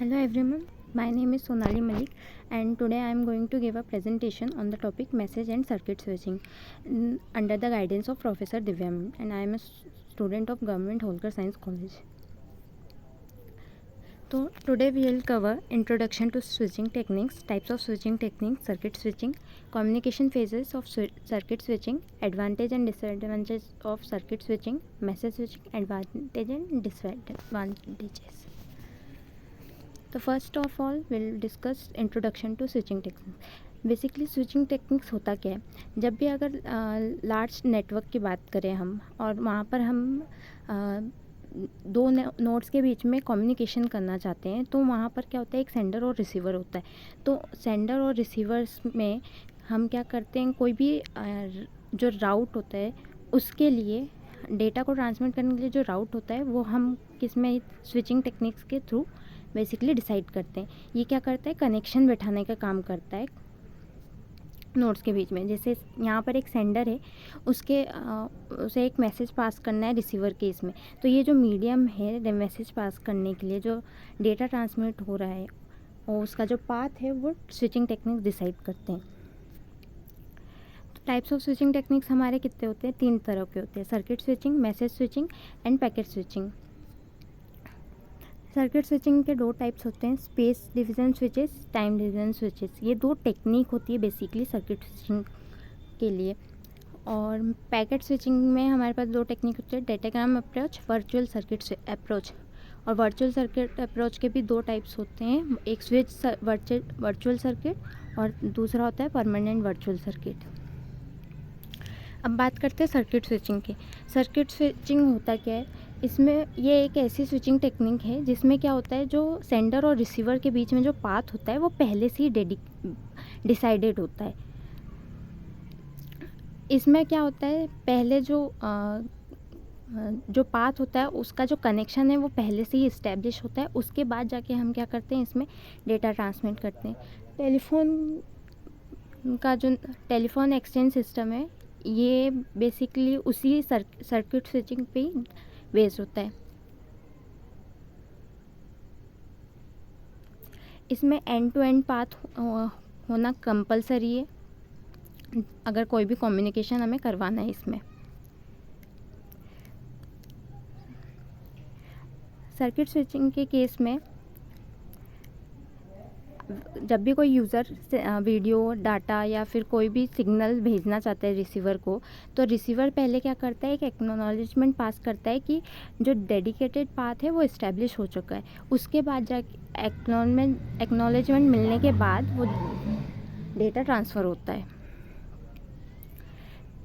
Hello everyone, my name is Sonali Malik and today I am going to give a presentation on the topic message and circuit switching under the guidance of Professor Divya ma'am, and I am a student of Government Holkar Science College. So today we will cover introduction to switching techniques, types of switching techniques, circuit switching, communication phases of circuit switching, advantage and disadvantages of circuit switching, message switching, advantage and disadvantages. तो first of all will discuss introduction to switching techniques. Basically switching techniques होता क्या है, जब भी अगर large network की बात करें हम और वहाँ पर हम दो नोड्स के बीच में कम्युनिकेशन करना चाहते हैं, तो वहाँ पर क्या होता है, एक सेंडर और रिसीवर होता है. तो सेंडर और रिसीवर्स में हम क्या करते हैं, कोई भी जो राउट होता है उसके लिए डेटा को ट्रांसमिट करने के लिए जो राउट होता है वो हम किस में स्विचिंग टेक्निक्स के थ्रू बेसिकली डिसाइड करते हैं. ये क्या करता है, कनेक्शन बैठाने का काम करता है नोड्स के बीच में. जैसे यहाँ पर एक सेंडर है, उसे एक मैसेज पास करना है रिसीवर के इसमें, तो ये जो मीडियम है मैसेज पास करने के लिए जो डेटा ट्रांसमिट हो रहा है और उसका जो पाथ है वो स्विचिंग टेक्निक्स डिसाइड करते हैं. टाइप्स ऑफ स्विचिंग टेक्निक्स हमारे कितने होते हैं, 3 तरह के होते हैं: circuit switching, message switching end packet switching. Circuit switching के 2 टाइप्स होते हैं, space division switches, time division switches. ये 2 टेक्निक होती है बेसिकली सर्किट स्विचिंग के लिए. और पैकेट स्विचिंग में हमारे पास 2 टेक्निक होते हैं, datagram approach, virtual circuit approach. और वर्चुअल सर्किट अप्रोच के भी 2 टाइप्स होते हैं, एक स्विच वर्चुअल सर्किट और दूसरा होता है परमानेंट वर्चुअल सर्किट. अब बात करते हैं सर्किट स्विचिंग की. सर्किट स्विचिंग होता क्या है, इसमें ये एक ऐसी स्विचिंग टेक्निक है जिसमें क्या होता है, जो सेंडर और रिसीवर के बीच में जो पाथ होता है वो पहले से ही डिसाइडेड होता है. इसमें क्या होता है, पहले जो पाथ होता है उसका जो कनेक्शन है वो पहले से ही इस्टेब्लिश होता है. उसके बाद जाके हम क्या करते हैं, इसमें डेटा ट्रांसमिट करते हैं. टेलीफोन एक्सचेंज सिस्टम है, ये बेसिकली उसी सर्किट स्विचिंग पे ही बेस्ड होता है. इसमें एंड टू एंड पाथ होना कंपलसरी है अगर कोई भी कम्युनिकेशन हमें करवाना है. इसमें सर्किट स्विचिंग के केस में जब भी कोई यूज़र वीडियो, डाटा या फिर कोई भी सिग्नल भेजना चाहता है रिसीवर को, तो रिसीवर पहले क्या करता है, एक एक्नॉलेजमेंट पास करता है कि जो डेडिकेटेड पाथ है वो इस्टेब्लिश हो चुका है. उसके बाद जाके एक्नॉलेजमेंट मिलने के बाद वो डेटा ट्रांसफ़र होता है.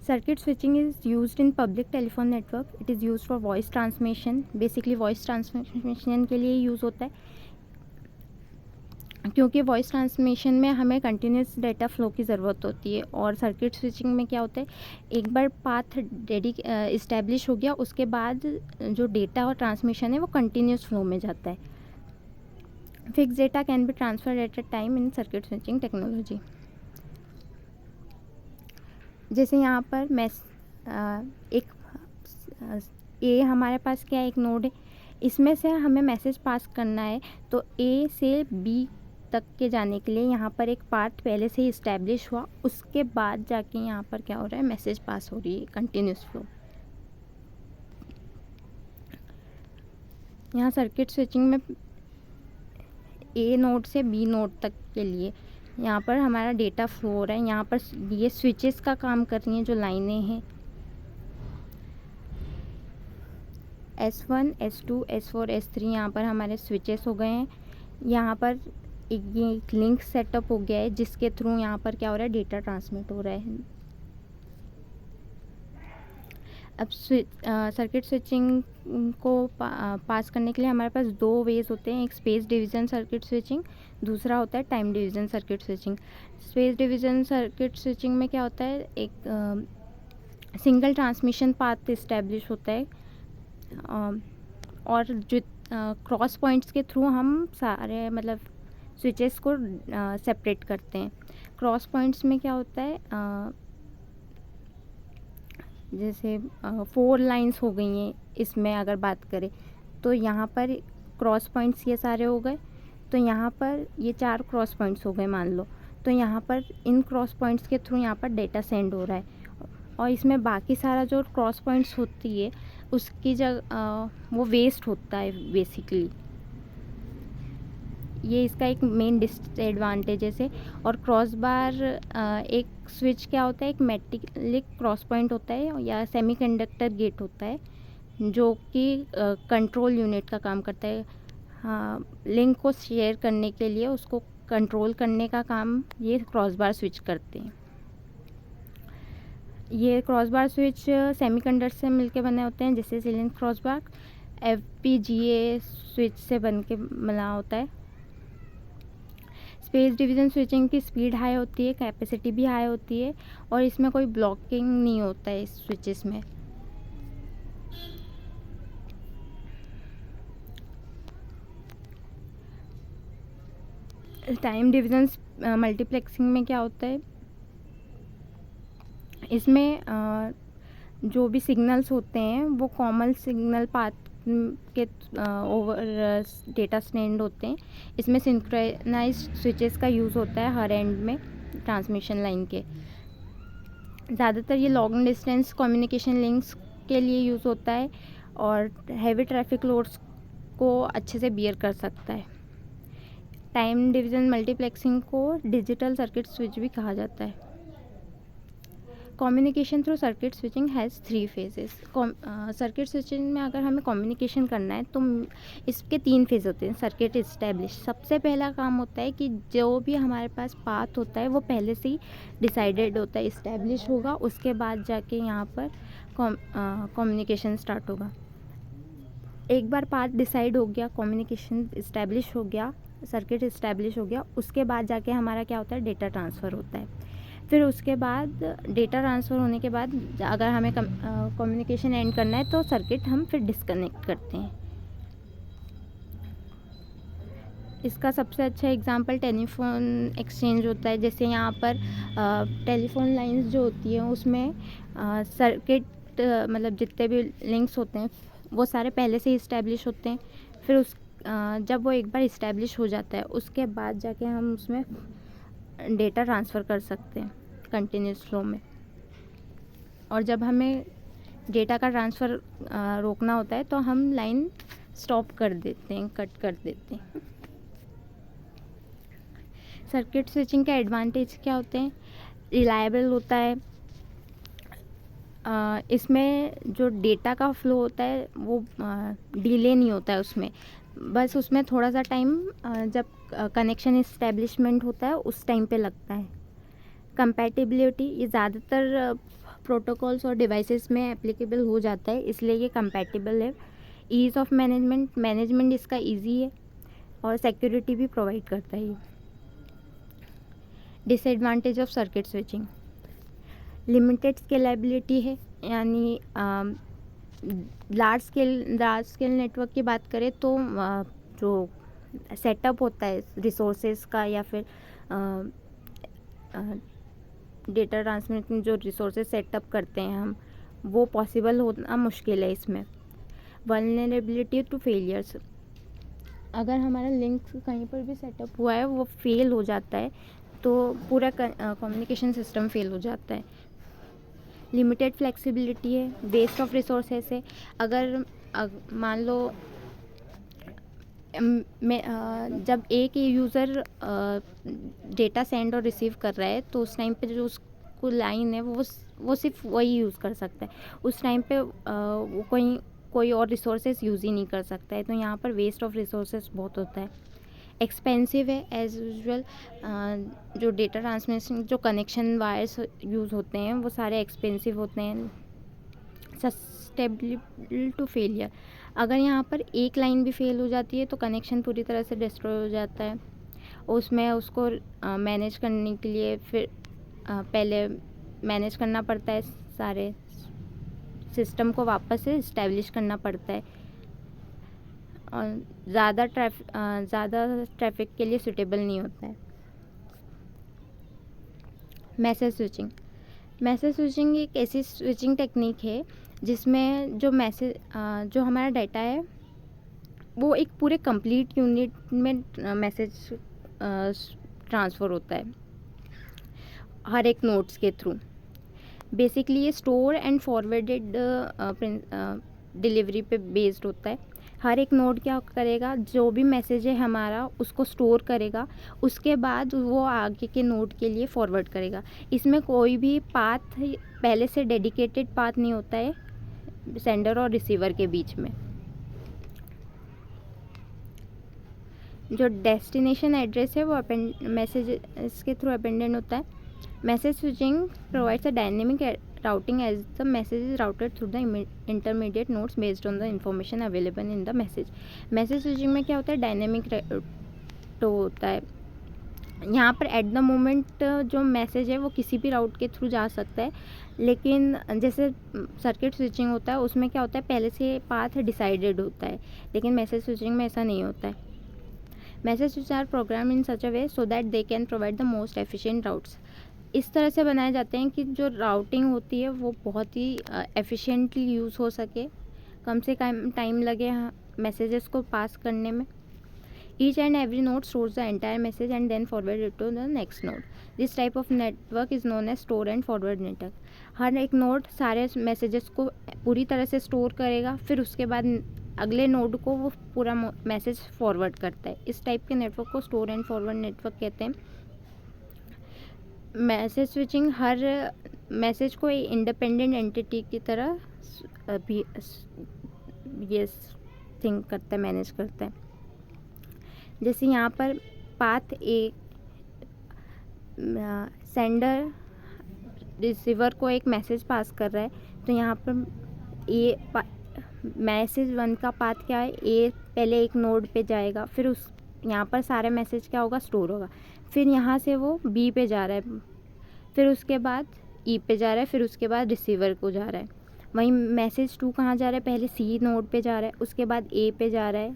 Circuit switching is used in public telephone network. It is used for voice transmission. Basically voice transmission के लिए यूज़ होता है, क्योंकि वॉइस ट्रांसमिशन में हमें कंटिन्यूस डेटा फ्लो की ज़रूरत होती है. और सर्किट स्विचिंग में क्या होता है, एक बार पाथ इस्टेब्लिश हो गया, उसके बाद जो डेटा और ट्रांसमिशन है वो कंटिन्यूस फ्लो में जाता है. Fix data can be transferred at a time in circuit switching technology. जैसे यहाँ पर ए हमारे पास क्या है, एक नोड है, इसमें से हमें मैसेज पास करना है. तो ए से बी तक के जाने के लिए यहाँ पर एक पाथ पहले से ही इस्टेब्लिश हुआ, उसके बाद जाके यहाँ पर क्या हो रहा है, मैसेज पास हो रही है, कंटिन्यूस फ्लो. यहाँ सर्किट स्विचिंग में ए नोड से बी नोड तक के लिए यहाँ पर हमारा डेटा फ्लो हो रहा है. यहाँ पर ये स्विचेस का काम कर रही हैं जो लाइनें हैं, S1, S2, S4, S3 यहाँ पर हमारे स्विचेस हो गए हैं. यहाँ पर एक लिंक सेटअप हो गया है जिसके थ्रू यहाँ पर क्या हो रहा है, डेटा ट्रांसमिट हो रहा है. अब सर्किट स्विचिंग को पास करने के लिए हमारे पास 2 वेज होते हैं, एक स्पेस डिवीज़न सर्किट स्विचिंग, दूसरा होता है time division circuit switching. Space division circuit switching में क्या होता है, एक सिंगल ट्रांसमिशन पाथ इस्टेब्लिश होता है और जो क्रॉस पॉइंट्स के थ्रू हम सारे स्विचेस को सेपरेट करते हैं. क्रॉस पॉइंट्स में क्या होता है, जैसे 4 लाइंस हो गई हैं इसमें अगर बात करें, तो यहाँ पर क्रॉस पॉइंट्स ये सारे हो गए. तो यहाँ पर ये 4 क्रॉस पॉइंट्स हो गए मान लो, तो यहाँ पर इन क्रॉस पॉइंट्स के थ्रू यहाँ पर डेटा सेंड हो रहा है, और इसमें बाकी सारा जो क्रॉस पॉइंट्स होती है उसकी जगह वो वेस्ट होता है बेसिकली। ये इसका एक मेन डिसएडवांटेजेस है। और क्रॉस बार एक स्विच क्या होता है, एक मेटेलिक क्रॉस पॉइंट होता है या सेमीकंडक्टर गेट होता है जो कि कंट्रोल यूनिट का काम करता है। लिंक को शेयर करने के लिए उसको कंट्रोल करने का काम ये क्रॉस बार स्विच करते हैं। ये क्रॉस बार स्विच सेमीकंडक्टर से मिलके बने होते हैं, जैसे ceiling cross bar FPGA switch से बन के बना होता है। स्पेस डिवीज़न स्विचिंग की स्पीड हाई होती है, कैपेसिटी भी हाई होती है, और इसमें कोई ब्लॉकिंग नहीं होता है इस स्विचेस में। टाइम डिवीज़न मल्टीप्लेक्सिंग में क्या होता है, इसमें जो भी सिग्नल्स होते हैं वो कॉमन सिग्नल पाथ के ओवर डेटा सेंड होते हैं। इसमें सिंक्रोनाइज्ड स्विचेस का यूज़ होता है हर एंड में ट्रांसमिशन लाइन के। ज़्यादातर ये लॉन्ग डिस्टेंस कम्युनिकेशन लिंक्स के लिए यूज़ होता है और हैवी ट्रैफिक लोड्स को अच्छे से बियर कर सकता है। टाइम डिवीज़न मल्टीप्लेक्सिंग को डिजिटल सर्किट स्विच भी कहा जाता है। Communication through circuit switching has 3 phases. Circuit switching में अगर हमें कम्युनिकेशन करना है तो इसके 3 फेज़ होते हैं। सर्किट इस्टेब्लिश, सबसे पहला काम होता है कि जो भी हमारे पास पाथ होता है वो पहले से ही डिसाइडेड होता है, इस्टेब्लिश होगा, उसके बाद जाके यहाँ पर कम्युनिकेशन स्टार्ट होगा। एक बार पाथ डिसाइड हो गया, कम्युनिकेशन इस्टेब्लिश हो गया, सर्किट इस्टेब्लिश हो गया, उसके बाद जाके हमारा क्या होता है, डेटा ट्रांसफ़र होता है। फिर उसके बाद डेटा ट्रांसफ़र होने के बाद अगर हमें कम्युनिकेशन एंड करना है तो सर्किट हम फिर डिस्कनेक्ट करते हैं। इसका सबसे अच्छा एग्जांपल टेलीफोन एक्सचेंज होता है। जैसे यहाँ पर टेलीफोन लाइंस जो होती हैं उसमें सर्किट मतलब जितने भी लिंक्स होते हैं वो सारे पहले से ही इस्टेब्लिश होते हैं। फिर जब वो एक बार इस्टेब्लिश हो जाता है उसके बाद जाके हम उसमें डेटा ट्रांसफ़र कर सकते हैं कंटिन्यूस फ्लो में। और जब हमें डेटा का ट्रांसफ़र रोकना होता है तो हम लाइन स्टॉप कर देते हैं, कट कर देते हैं। सर्किट स्विचिंग के एडवांटेज क्या होते हैं, रिलायबल होता है। इसमें जो डेटा का फ्लो होता है वो डिले नहीं होता है उसमें, बस उसमें थोड़ा सा टाइम जब कनेक्शन इस्टेब्लिशमेंट होता है उस टाइम पे लगता है। कंपैटिबिलिटी, ये ज़्यादातर प्रोटोकॉल्स और डिवाइसेस में एप्लीकेबल हो जाता है, इसलिए ये कंपैटिबल है। ईज़ ऑफ मैनेजमेंट इसका इजी है और सिक्योरिटी भी प्रोवाइड करता है ये। Disadvantage of circuit switching, limited scalability है, यानी लार्ज स्केल नेटवर्क की बात करें तो जो सेटअप होता है रिसोर्सेज का या फिर डेटा ट्रांसमिशन जो रिसोर्सेज सेटअप करते हैं हम, वो पॉसिबल होना मुश्किल है इसमें। वल्नरेबिलिटी टू फेलियर्स, अगर हमारा लिंक कहीं पर भी सेटअप हुआ है वो फेल हो जाता है तो पूरा कम्युनिकेशन सिस्टम फेल हो जाता है। लिमिटेड फ्लेक्सिबिलिटी है, वेस्ट ऑफ रिसोर्सेस है। अगर मान लो जब एक यूज़र डेटा सेंड और रिसीव कर रहा है तो उस टाइम पे जो उसको लाइन है वो सिर्फ वही यूज़ कर सकता है। उस टाइम पे वो कोई और रिसोर्सेज यूज़ ही नहीं कर सकता है, तो यहाँ पर वेस्ट ऑफ रिसोर्सेज बहुत होता है। एक्सपेंसिव है एज़ यूजुअल, जो डेटा ट्रांसमिशन जो कनेक्शन वायर्स यूज़ होते हैं वो सारे एक्सपेंसिव होते हैं। सस्टेबल टू फेलियर, अगर यहाँ पर एक लाइन भी फेल हो जाती है तो कनेक्शन पूरी तरह से डिस्ट्रॉय हो जाता है। उसमें उसको मैनेज करने के लिए फिर पहले मैनेज करना पड़ता है, सारे सिस्टम को वापस से इस्टेब्लिश करना पड़ता है, और ज़्यादा ट्रैफिक के लिए सूटेबल नहीं होता है। मैसेज स्विचिंग एक ऐसी स्विचिंग टेक्निक है जिसमें जो हमारा डाटा है वो एक पूरे कंप्लीट यूनिट में मैसेज ट्रांसफ़र होता है हर एक नोड्स के थ्रू। बेसिकली ये स्टोर एंड फॉरवर्डेड डिलीवरी पे बेस्ड होता है। हर एक नोड क्या करेगा, जो भी मैसेज है हमारा उसको स्टोर करेगा, उसके बाद वो आगे के नोड के लिए फॉरवर्ड करेगा। इसमें कोई भी पाथ पहले से डेडिकेटेड पाथ नहीं होता है सेंडर और रिसीवर के बीच में। जो डेस्टिनेशन एड्रेस है वो मैसेज के थ्रू अपेंडेंट होता है। Message switching provides a dynamic routing as the message is routed through the intermediate nodes based on the information available in the message. Message switching में क्या होता है, डायनेमिक तो होता है। यहाँ पर एट द मोमेंट जो मैसेज है वो किसी भी राउट के थ्रू जा सकता है, लेकिन जैसे सर्किट स्विचिंग होता है उसमें क्या होता है, पहले से पाथ डिसाइडेड होता है, लेकिन मैसेज स्विचिंग में ऐसा नहीं होता है। Message switch are programme in such a way so that they can provide the most efficient routes. इस तरह से बनाए जाते हैं कि जो राउटिंग होती है वो बहुत ही एफिशिएंटली यूज़ हो सके, कम से कम टाइम लगे मैसेजेस को पास करने में। Each and every node stores the entire message and then forward it to the next node. This type of network is known as store and forward network. हर एक नोड सारे मैसेजेस को पूरी तरह से स्टोर करेगा, फिर उसके बाद अगले नोड को वो पूरा मैसेज फॉरवर्ड करता है। इस टाइप के नेटवर्क को स्टोर एंड फॉरवर्ड नेटवर्क कहते हैं। मैसेज स्विचिंग हर मैसेज को इंडिपेंडेंट एंटिटी की तरह भी ये थिंक करता है, मैनेज करता है। जैसे यहाँ पर पाथ ए, सेंडर रिसीवर को एक मैसेज पास कर रहा है, तो यहाँ पर ये मैसेज 1 का पाथ क्या है, ए पहले एक नोड पे जाएगा, फिर उस यहाँ पर सारे मैसेज क्या होगा, स्टोर होगा, फिर यहाँ से वो बी पे जा रहा है, फिर उसके बाद ई पे जा रहा है, फिर उसके बाद रिसीवर को जा रहा है। वहीं मैसेज 2 कहाँ जा रहा है, पहले सी नोड पे जा रहा है, उसके बाद ए पे जा रहा है,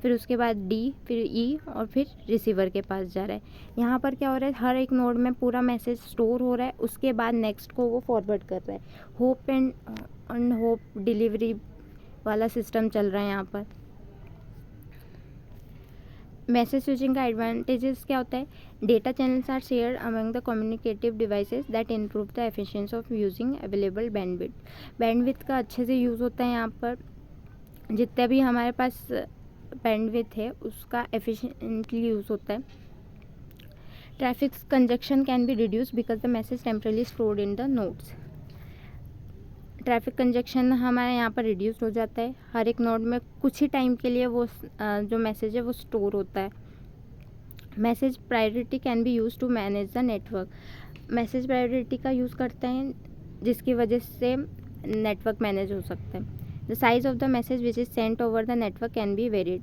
फिर उसके बाद डी, फिर ई और फिर रिसीवर के पास जा रहा है। यहाँ पर क्या हो रहा है, हर एक नोड में पूरा मैसेज स्टोर हो रहा है, उसके बाद नेक्स्ट को वो फॉरवर्ड कर रहा है। होप एंड होप डिलीवरी वाला सिस्टम चल रहा है यहाँ पर। मैसेज स्विचिंग का एडवांटेजेस क्या होता है, data channels are share among the communicative devices that improve the efficiency of using available bandwidth का अच्छे से यूज़ होता है। यहाँ पर जितना भी हमारे पास बैंडविड्थ है उसका एफिशिएंटली यूज़ होता है। Traffic conjunction can be reduce because the message temporarily stored in the nodes. Traffic conjunction हमारे यहाँ पर रिड्यूस हो जाता है। हर एक नोड में कुछ ही टाइम के लिए वो जो मैसेज है वो स्टोर होता है। Message priority can be use to manage the network. Message priority का यूज़ करते हैं जिसकी वजह से नेटवर्क मैनेज हो सकता है। The size of the message which is sent over the network can be varied.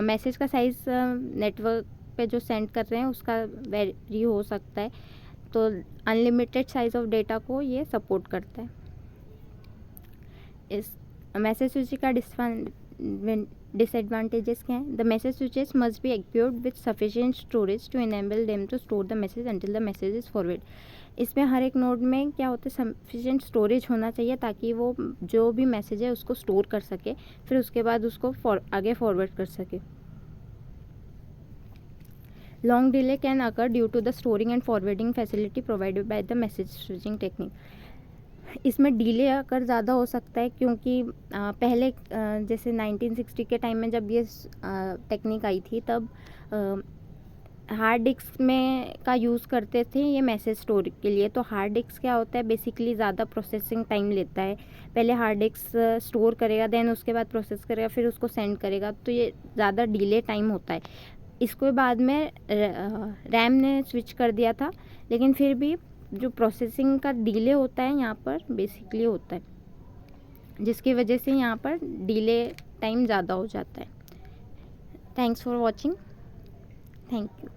Message का साइज़ नेटवर्क पे जो सेंड कर रहे हैं उसका वेरी हो सकता है, तो अनलिमिटेड साइज़ ऑफ डेटा को ये सपोर्ट करता है। इस मैसेज स्विच का डिसएडवांटेजेस क्या हैं, the message switches must be equipped with sufficient storage to enable them to store the message until the message is forward. इसमें हर एक नोड में क्या होता है, सफिशिएंट स्टोरेज होना चाहिए ताकि वो जो भी मैसेज है उसको स्टोर कर सके, फिर उसके बाद उसको आगे फॉरवर्ड कर सके। Long delay can occur due to the storing and forwarding facility provided by the message switching technique। इसमें डिले अगर ज़्यादा हो सकता है क्योंकि पहले जैसे 1960 के टाइम में जब ये टेक्निक आई थी तब हार्ड डिस्क में का यूज़ करते थे ये मैसेज स्टोर के लिए। तो हार्ड डिस्क क्या होता है, बेसिकली ज़्यादा प्रोसेसिंग टाइम लेता है। पहले हार्ड डिस्क स्टोर करेगा, देन उसके बाद प्रोसेस करेगा, फिर उसको सेंड करेगा, तो ये ज़्यादा डिले टाइम होता है। इसको बाद में रैम ने स्विच कर दिया था, लेकिन फिर भी जो प्रोसेसिंग का डिले होता है यहाँ पर बेसिकली होता है, जिसकी वजह से यहाँ पर डिले टाइम ज़्यादा हो जाता है। Thanks for watching. Thank you.